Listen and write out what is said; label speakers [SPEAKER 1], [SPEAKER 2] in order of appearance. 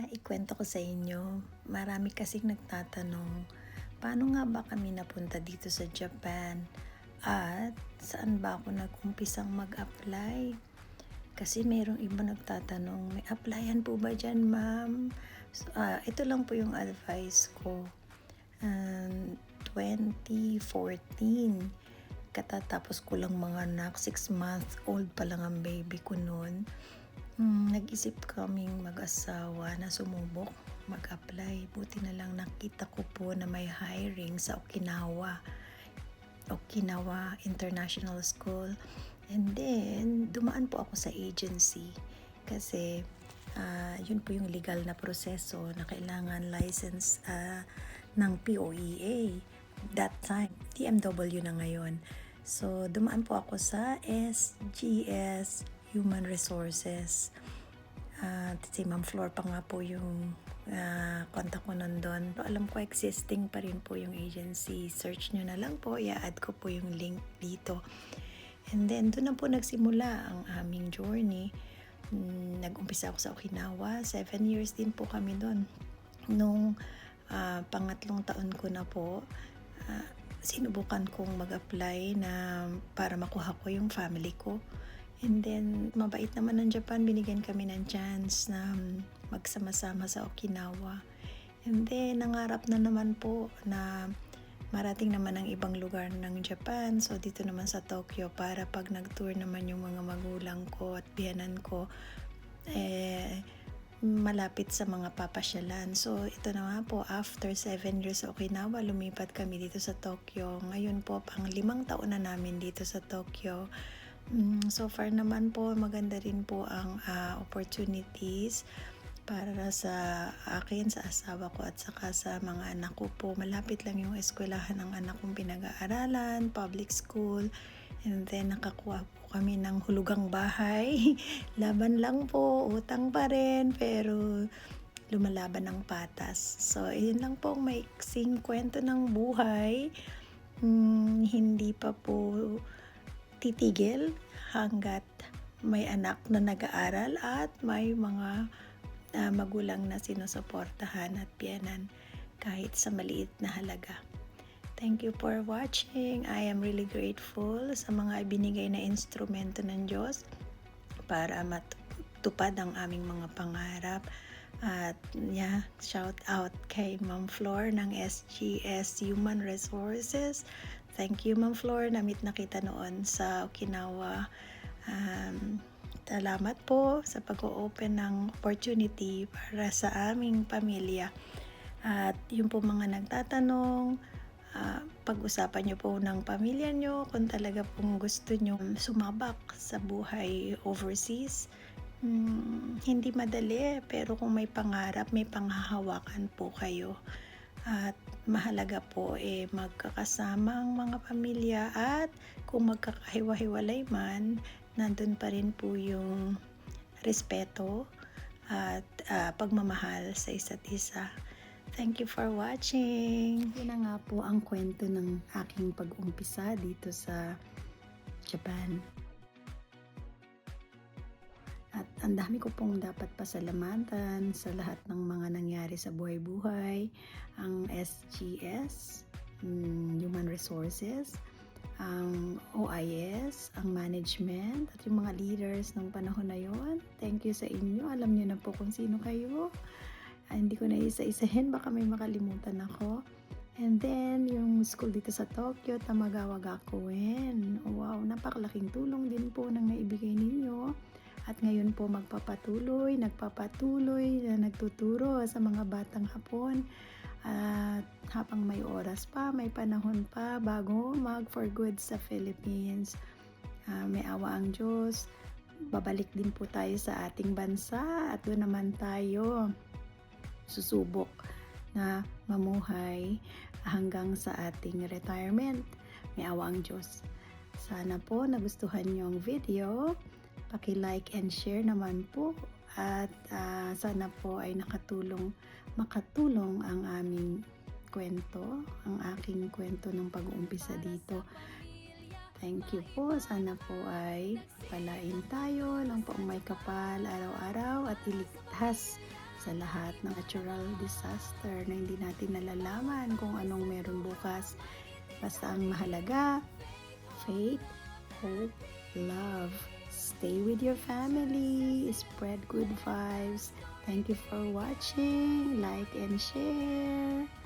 [SPEAKER 1] Ikwento ko sa inyo, marami kasing nagtatanong, paano nga ba kami napunta dito sa Japan? At saan ba ako nag-umpisang mag-apply? Kasi merong iba nagtatanong, may applyan po ba dyan, ma'am? So, ito lang po yung advice ko. 2014, katatapos ko lang mga anak, 6-month-old pa lang ang baby ko noon. Nag-isip kaming mag-asawa na sumubok mag-apply. Buti na lang nakita ko po na may hiring sa Okinawa International School. And then, dumaan po ako sa agency kasi yun po yung legal na proseso na kailangan license ng POEA. That time, DMW na ngayon. So, dumaan po ako sa SGS Human Resources. Si Ma'am Flor pa nga po yung kontak ko nandun. Alam ko existing pa rin po yung agency. Search nyo na lang po. I-add ko po yung link dito. And then, doon na po nagsimula ang aming journey. Nag-umpisa ako sa Okinawa. 7 years din po kami doon. Nung pangatlong taon ko na po, sinubukan kong mag-apply na para makuha ko yung family ko. And then, mabait naman ng Japan, binigyan kami ng chance na magsama-sama sa Okinawa. And then, nangarap na naman po na marating naman ang ibang lugar ng Japan. So, dito naman sa Tokyo para pag nag-tour naman yung mga magulang ko at biyanan ko, malapit sa mga papasyalan. So, ito na nga po, after 7 years sa Okinawa, lumipat kami dito sa Tokyo. Ngayon po, pang 5 taon na namin dito sa Tokyo. So far naman po, maganda rin po ang opportunities para sa akin, sa asawa ko at saka sa mga anak ko po. Malapit lang yung eskwelahan ng anak kong pinag-aaralan, public school. And then nakakuha po kami ng hulugang bahay. Laban lang po, utang pa rin, pero lumalaban ng patas. So, yun lang po ang maiksing kwento ng buhay. Hindi pa po titigil hanggat may anak na nag-aaral at may mga magulang na sinusuportahan at biyanan kahit sa maliit na halaga. Thank you for watching. I am really grateful sa mga ibinigay na instrumento ng Diyos para matupad ang aming mga pangarap. At shout out kay Ma'am Flor ng SGS Human Resources. Thank you, Ma'am Flor. Na-meet na kita noon sa Okinawa. Salamat po sa pag-open ng opportunity para sa aming pamilya. At yung po mga nagtatanong, pag-usapan nyo po ng pamilya nyo kung talaga pong gusto nyo sumabak sa buhay overseas. Hindi madali, pero kung may pangarap, may panghahawakan po kayo. At mahalaga po magkakasama ang mga pamilya, at kung magkakahiwa-hiwalay man, nandun pa rin po yung respeto at pagmamahal sa isa't isa. Thank you for watching. Yun na nga po ang kwento ng aking pag-umpisa dito sa Japan. At ang dami ko pong dapat pasalamatan sa lahat ng mga nangyari sa buhay-buhay. Ang SGS, Human Resources, ang OIS, ang management, at yung mga leaders ng panahon na yon. Thank you sa inyo. Alam niyo na po kung sino kayo. Hindi ko na isa-isahin, baka may makalimutan ako. And then, yung school dito sa Tokyo, Tamagawa Gakuen. Wow, napakalaking tulong din po nang naibigay ninyo. At ngayon po nagpapatuloy na nagtuturo sa mga batang Hapon. At habang may oras pa, may panahon pa bago mag-for good sa Philippines. May awa ang Diyos. Babalik din po tayo sa ating bansa at doon naman tayo susubok na mamuhay hanggang sa ating retirement. May awa ang Diyos. Sana po nagustuhan niyo ang video. Paki-like and share naman po, at sana po ay makatulong ang aming kwento, ang aking kwento ng pag-uumpisa dito. Thank you po. Sana po ay palain tayo lang po ang may kapal araw-araw at iligtas sa lahat ng natural disaster na hindi natin nalalaman kung anong meron bukas. Basta ang mahalaga, faith, hope, love. Stay with your family, spread good vibes. Thank you for watching, like and share.